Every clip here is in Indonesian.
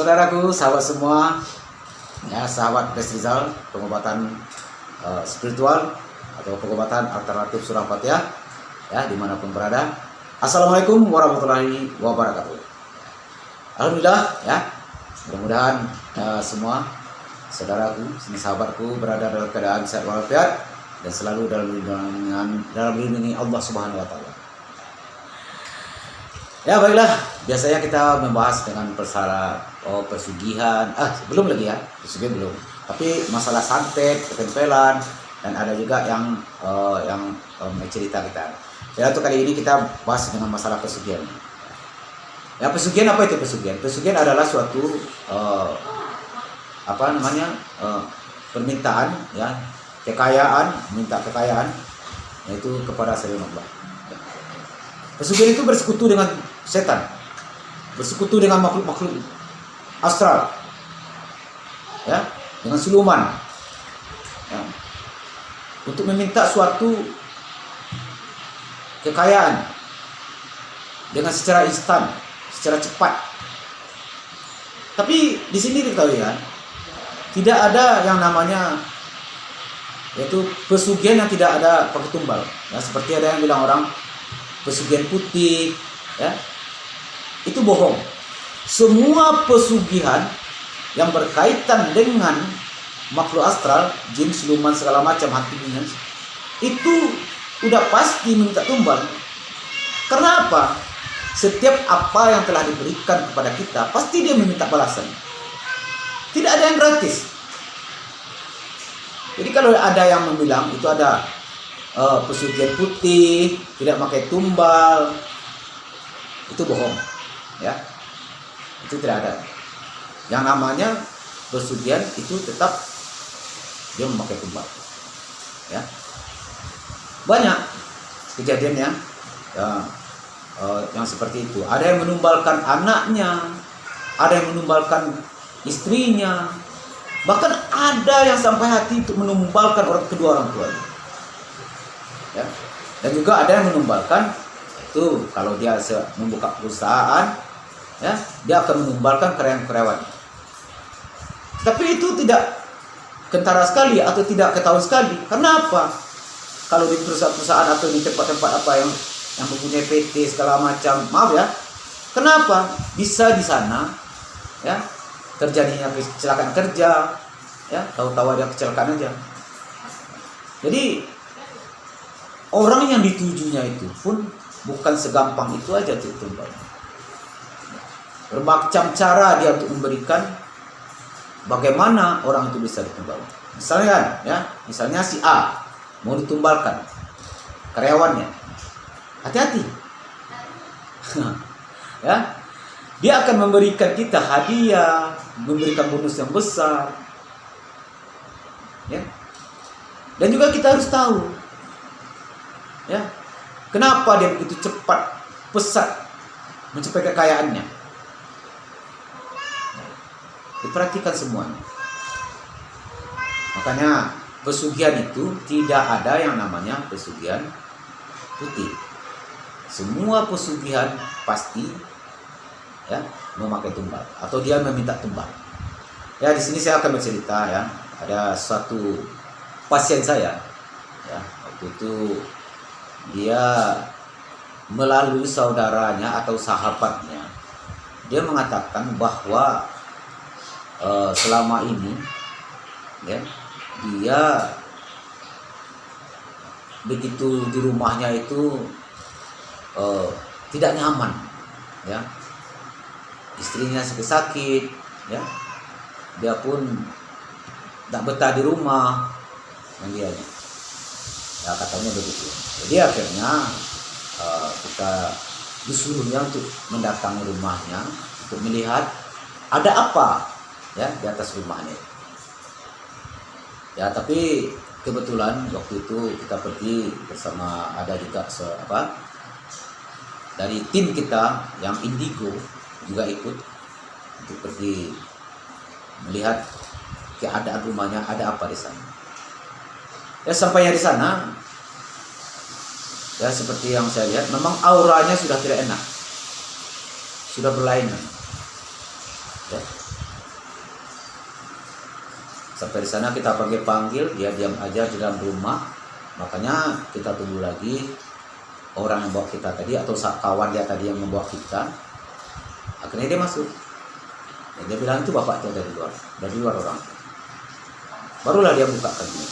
Saudaraku, sahabat semua, ya sahabat Des Rizal, pengobatan spiritual atau pengobatan alternatif surah Fatihah, ya dimanapun berada. Assalamualaikum warahmatullahi wabarakatuh. Alhamdulillah, ya mudah-mudahan semua saudaraku, sahabatku berada dalam keadaan sehat walafiat dan selalu dalam lindungi Allah Subhanahu Wa Taala. Ya baiklah, biasanya kita membahas dengan pesugihan, belum lagi ya, pesugihan belum. Tapi masalah santet, ketempelan, dan ada juga yang cerita kita. Ya untuk kali ini kita bahas dengan masalah pesugihan. Ya pesugihan apa itu pesugihan? Pesugihan adalah suatu permintaan, ya kekayaan, minta kekayaan, yaitu kepada selain Allah. Pesugihan itu bersekutu dengan setan, bersekutu dengan makhluk-makhluk astral, ya, dengan siluman, ya, untuk meminta suatu kekayaan dengan secara instan, secara cepat. Tapi di sini diketahui ya, tidak ada yang namanya yaitu pesugihan yang tidak ada pakai tumbal. Ya, seperti ada yang bilang orang pesugihan putih, ya, itu bohong. Semua pesugihan yang berkaitan dengan makhluk astral, jin, siluman, segala macam hantunya, itu udah pasti minta tumbal. Karena apa? Setiap apa yang telah diberikan kepada kita, pasti dia meminta balasan. Tidak ada yang gratis. Jadi kalau ada yang bilang itu ada pesugihan putih, tidak pakai tumbal, itu bohong, ya, itu tidak ada. Yang namanya pesugihan itu tetap dia memakai tumbal, ya. Banyak kejadiannya, ya, yang seperti itu. Ada yang menumbalkan anaknya, ada yang menumbalkan istrinya, bahkan ada yang sampai hati untuk menumbalkan kedua orang tuanya. Ya. Dan juga ada yang menumbalkan itu kalau dia membuka perusahaan, ya, dia akan menumbalkan karyawan-karyawan. Tapi itu tidak kentara sekali atau tidak ketahuan sekali. Karena apa? Kalau di perusahaan-perusahaan atau di tempat-tempat apa yang mempunyai PT segala macam, maaf ya. Kenapa? Bisa di sana, ya, terjadinya kecelakaan kerja, ya, tahu-tahu ada kecelakaan aja. Jadi orang yang ditujunya itu pun bukan segampang itu aja tuh tumbal. Bermacam cara dia untuk memberikan bagaimana orang itu bisa ditumbal. Misalnya ya, misalnya si A mau ditumbalkan karyawannya. Hati-hati. Ya. Dia akan memberikan kita hadiah, memberikan bonus yang besar. Ya. Dan juga kita harus tahu, ya, kenapa dia begitu cepat, pesat mencapai kekayaannya. Diperhatikan semuanya. Makanya pesugihan itu tidak ada yang namanya pesugihan putih. Semua pesugihan pasti, ya, memakai tumbal atau dia meminta tumbal. Ya, di sini saya akan bercerita, ya, ada satu pasien saya, ya, waktu itu dia melalui saudaranya atau sahabatnya, dia mengatakan bahwa selama ini, ya, dia begitu di rumahnya itu tidak nyaman, ya, istrinya sakit, ya, dia pun tak betah di rumah, dan dia, ya, katanya begitu. Jadi akhirnya kita disuruhnya untuk mendatangi rumahnya untuk melihat ada apa, ya, di atas rumahnya. Ya, tapi kebetulan waktu itu kita pergi bersama, ada juga dari tim kita yang Indigo juga ikut untuk pergi melihat keadaan rumahnya, ada apa di sana. Ya, sampainya di sana, ya, seperti yang saya lihat, memang auranya sudah tidak enak, sudah berlainan, ya. Sampai di sana kita panggil, dia diam aja di dalam rumah. Makanya kita tunggu lagi orang yang bawa kita tadi atau kawan dia tadi yang membawa kita. Akhirnya dia masuk. Ya, dia bilang itu bapak itu dari luar orang. Barulah dia bukakan ini.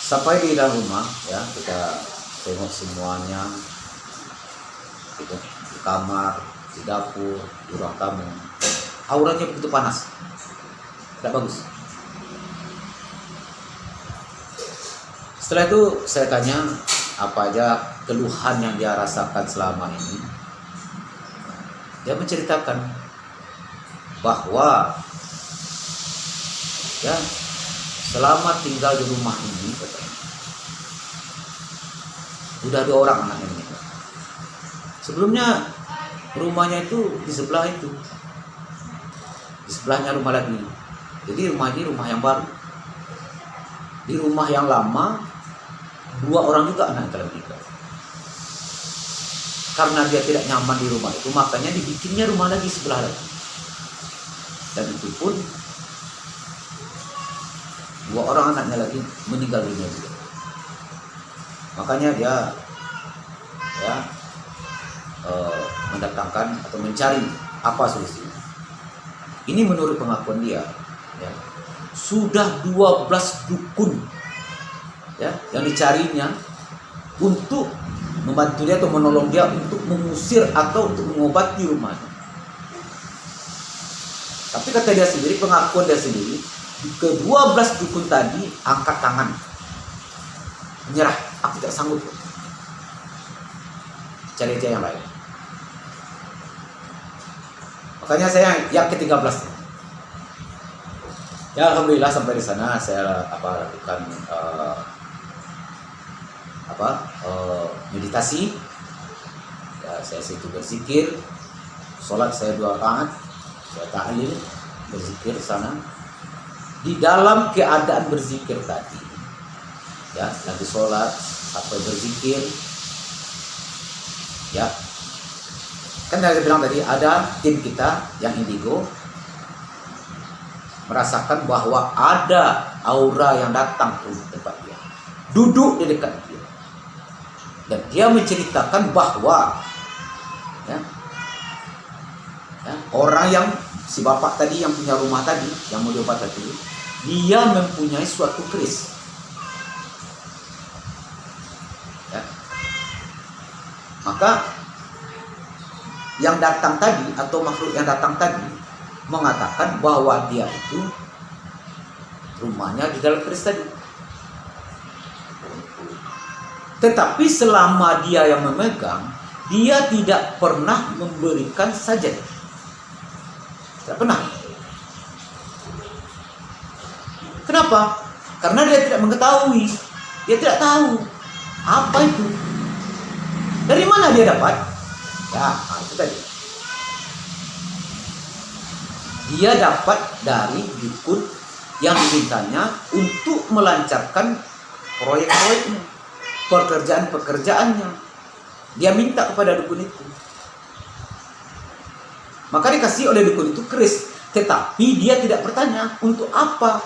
Sampai di dalam rumah, ya kita tengok semuanya, gitu, di kamar, di dapur, di ruang tamu. Auranya begitu panas, tidak bagus. Setelah itu saya tanya apa aja keluhan yang dia rasakan selama ini. Dia menceritakan bahwa ya selama tinggal di rumah ini katanya, udah 2 orang anaknya meninggal. Sebelumnya rumahnya itu di sebelah itu, di sebelahnya rumah lagi. Jadi rumah ini rumah yang baru. Di rumah yang lama 2 orang juga anak telah meninggal. Karena dia tidak nyaman di rumah itu, makanya dibikinnya rumah lagi sebelah lagi. Dan itu pun 2 orang anaknya lagi meninggal dunia juga. Makanya dia mendatangkan atau mencari apa solusinya. Ini menurut pengakuan dia, ya, sudah 12 dukun, ya, yang dicarinya untuk membantu dia atau menolong dia untuk mengusir atau untuk mengobati rumahnya. Tapi kata dia sendiri, pengakuan dia sendiri, ke-12 dukun tadi angkat tangan, menyerah, aku tidak sanggup, cari aja yang lain. Makanya saya yang ke-13. Ya alhamdulillah sampai di sana saya lakukan meditasi. Ya, saya situ berzikir, sholat saya 2 rakaat, saya ta'lil, berzikir sana. Di dalam keadaan berzikir tadi, ya lagi sholat sampai berzikir, ya kan saya bilang tadi ada tim kita yang indigo merasakan bahwa ada aura yang datang ke tempat dia, duduk di dekat dia, dan dia menceritakan bahwa orang yang si bapak tadi yang punya rumah tadi yang mau diobat tadi, dia mempunyai suatu keris, ya. Maka yang datang tadi atau makhluk yang datang tadi mengatakan bahwa dia itu rumahnya di dalam keris tadi. Tetapi selama dia yang memegang, dia tidak pernah memberikan sajen. Tidak pernah. Kenapa? Karena dia tidak mengetahui. Dia tidak tahu apa itu. Dari mana dia dapat? Ya, itu tadi. Dia dapat dari dukun yang dimintanya untuk melancarkan proyek-proyeknya, pekerjaan-pekerjaannya. Dia minta kepada dukun itu. Maka dikasih oleh dukun itu keris. Tetapi dia tidak bertanya untuk apa.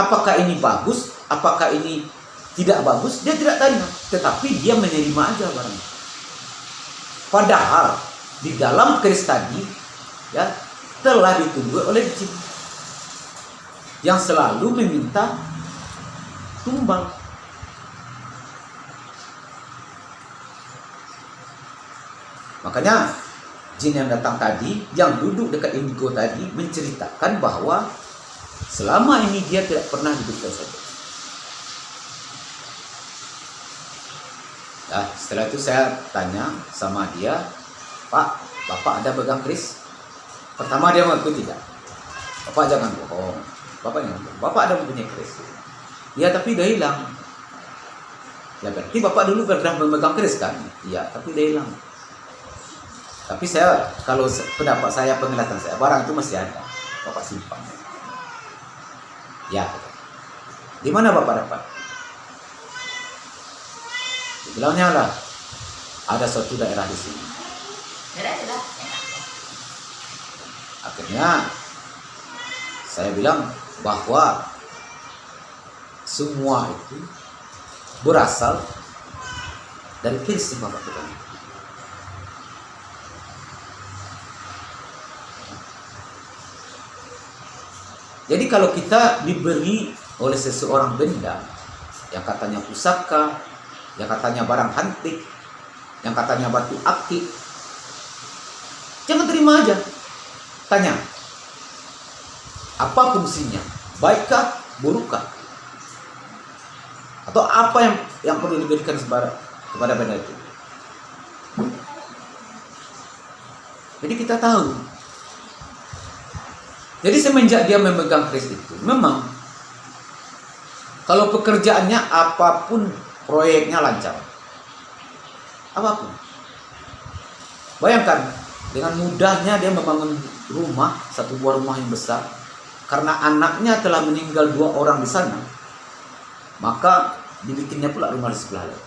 Apakah ini bagus? Apakah ini tidak bagus? Dia tidak tanya. Tetapi dia menerima aja barangnya. Padahal di dalam keris tadi, ya, telah ditunggu oleh jin yang selalu meminta tumbal. Makanya jin yang datang tadi, yang duduk dekat indigo tadi, menceritakan bahwa selama ini dia tidak pernah diberikan saja. Nah, setelah itu saya tanya sama dia, Pak, Bapak ada pegang keris? Pertama dia mengaku tidak. Bapak jangan bohong. Bapak jangan bohong. Bapak ada mempunyai keris. Ya, tapi udah hilang. Ya berarti Bapak dulu pernah memegang keris kan? Iya, tapi udah hilang. Tapi saya, kalau pendapat saya, penglihatan saya, barang itu masih ada. Bapak simpan. Ya. Di mana Bapak dapat? Dibilangnya lah, ada suatu daerah di sini. Akhirnya saya bilang bahwa semua itu berasal dari Kristus Bapak kita. Jadi kalau kita diberi oleh seseorang benda yang katanya pusaka, yang katanya barang antik, yang katanya batu akik, jangan terima aja. Tanya, apa fungsinya? Baikkah, burukkah? Atau apa yang perlu diberikan kepada benda itu? Jadi kita tahu. Jadi semenjak dia memegang keris itu, memang kalau pekerjaannya apapun, proyeknya lancar. Apapun. Bayangkan, dengan mudahnya dia membangun rumah, satu buah rumah yang besar. Karena anaknya telah meninggal 2 orang di sana, maka dibikinnya pula rumah di sebelah lain.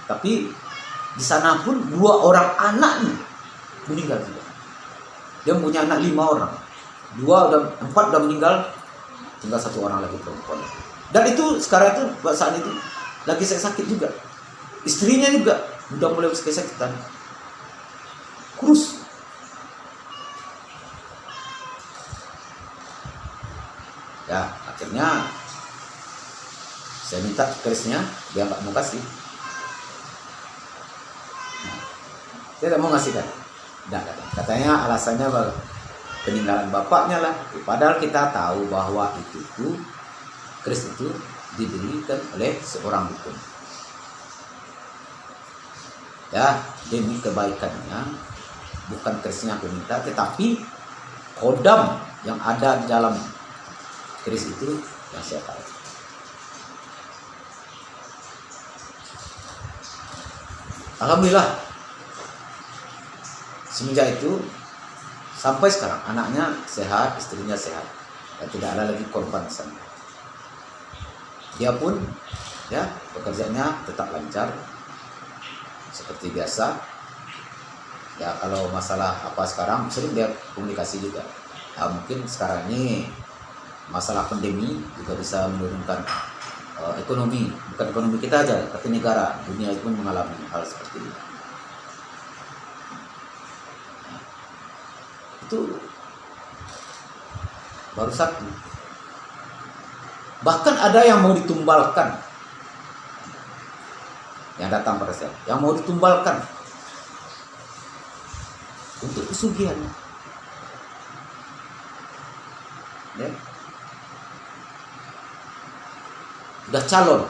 Tapi di sana pun 2 orang anaknya meninggal juga. Dia punya anak 5 orang. 4 udah meninggal, tinggal 1 orang lagi perempuan. Dan itu sekarang itu saat itu lagi sakit juga. Istrinya juga udah mulai kesakitan. Kurus. Ya, akhirnya saya minta kerisnya, dia nggak mau kasih. Dia nggak mau ngasih kan? Katanya alasannya peninggalan bapaknya lah. Padahal kita tahu bahwa itu keris itu diberikan oleh seorang dukun. Ya, demi kebaikannya, bukan kerisnya aku minta, tetapi kodam yang ada di dalam keris itu yang saya tahu. Alhamdulillah, semenjak itu sampai sekarang anaknya sehat, istrinya sehat, dan tidak ada lagi korban sana. Dia pun ya pekerjaannya tetap lancar seperti biasa. Ya kalau masalah apa sekarang sering dia komunikasi juga. Ya, mungkin sekarang ini masalah pandemi juga bisa menurunkan ekonomi, bukan ekonomi kita aja, tapi negara, dunia pun mengalami hal seperti ini. Itu baru satu. Bahkan ada yang mau ditumbalkan, yang datang pada saya, yang mau ditumbalkan untuk pesugihan. Ya. Udah calon.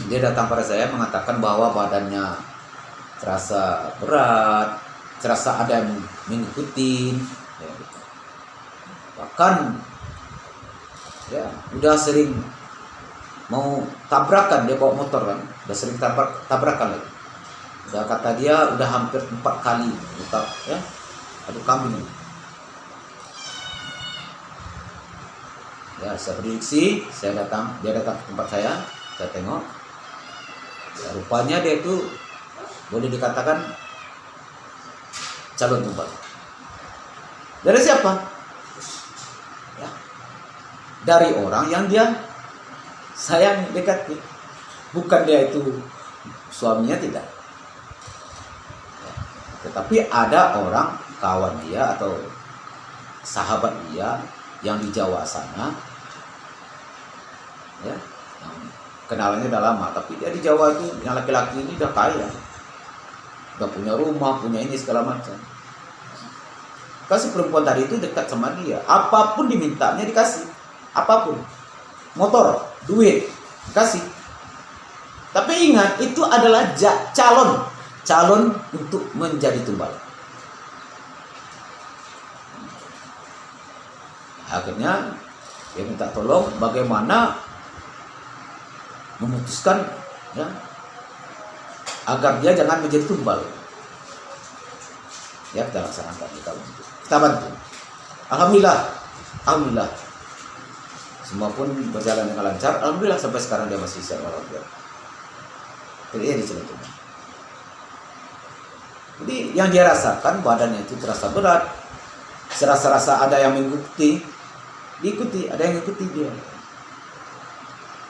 Dia datang pada saya mengatakan bahwa badannya terasa berat, terasa ada yang mengikuti, ya. Bahkan ya udah sering mau tabrakan, dia bawa motor kan, udah sering tabrakan lagi. Udah kata dia udah hampir 4 kali tetap ya adu kambing. Ya, saya prediksi, dia datang ke tempat saya tengok. Ya, rupanya dia itu boleh dikatakan calon tumbal. Dari siapa? Ya, dari orang yang dia sayang, dekati. Bukan dia itu suaminya, tidak. Ya, tetapi ada orang kawan dia atau sahabat dia yang di Jawa sana, ya, kenalannya udah lama, tapi dia di Jawa itu yang laki-laki ini udah kaya, udah punya rumah, punya ini segala macam. Kasih perempuan tadi itu dekat sama dia, apapun dimintanya dikasih, apapun, motor, duit, dikasih. Tapi ingat, itu adalah calon untuk menjadi tumbal. Akhirnya dia minta tolong bagaimana memutuskan ya agar dia jangan menjadi tumbal. Ya kita laksanakan, kita bantu. Alhamdulillah. Semua pun berjalan dengan lancar. Alhamdulillah sampai sekarang dia masih sehat walafiat. Jadi ini diceritakan. Jadi yang dia rasakan badannya itu terasa berat, serasa-rasa ada yang mengikuti, diikuti, ada yang mengikuti dia.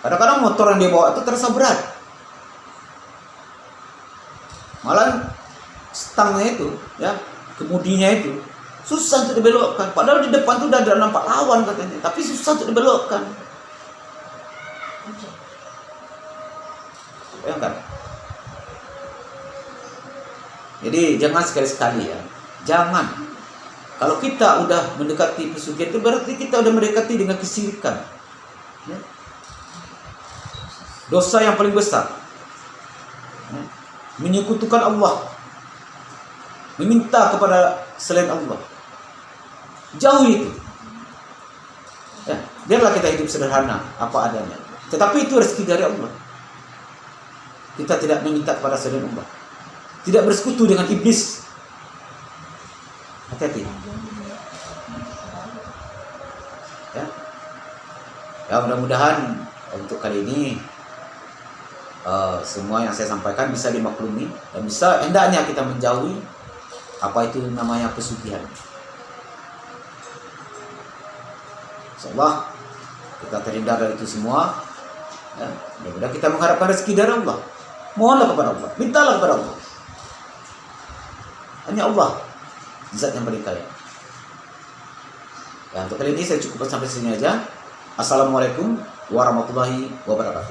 Kadang-kadang motor yang dia bawa itu terasa berat, malah stangnya itu, ya, kemudinya itu susah untuk dibelokkan. Padahal di depan tuh udah ada nampak lawan katanya, tapi susah untuk dibelokkan. Bayangkan. Jadi jangan sekali-sekali ya, jangan. Kalau kita udah mendekati pesugihan itu berarti kita udah mendekati dengan kesyirikan, ya. Dosa yang paling besar, ya. Menyekutukan Allah, meminta kepada selain Allah, jauhi itu, ya. Biarlah kita hidup sederhana apa adanya, tetapi itu rezeki dari Allah. Kita tidak meminta kepada selain Allah, tidak bersekutu dengan iblis. Hati-hati, ya. Ya, mudah-mudahan untuk kali ini semua yang saya sampaikan bisa dimaklumi dan bisa hendaknya kita menjauhi apa itu namanya pesugihan. Insyaallah kita terhindar dari itu semua, ya. Mudah-mudahan kita mengharapkan rezeki dari Allah. Mohonlah kepada Allah, mintalah kepada Allah. Hanya Allah zat yang paling kaya. Ya, untuk kali ini saya cukupkan sampai sini aja. Assalamualaikum warahmatullahi wabarakatuh.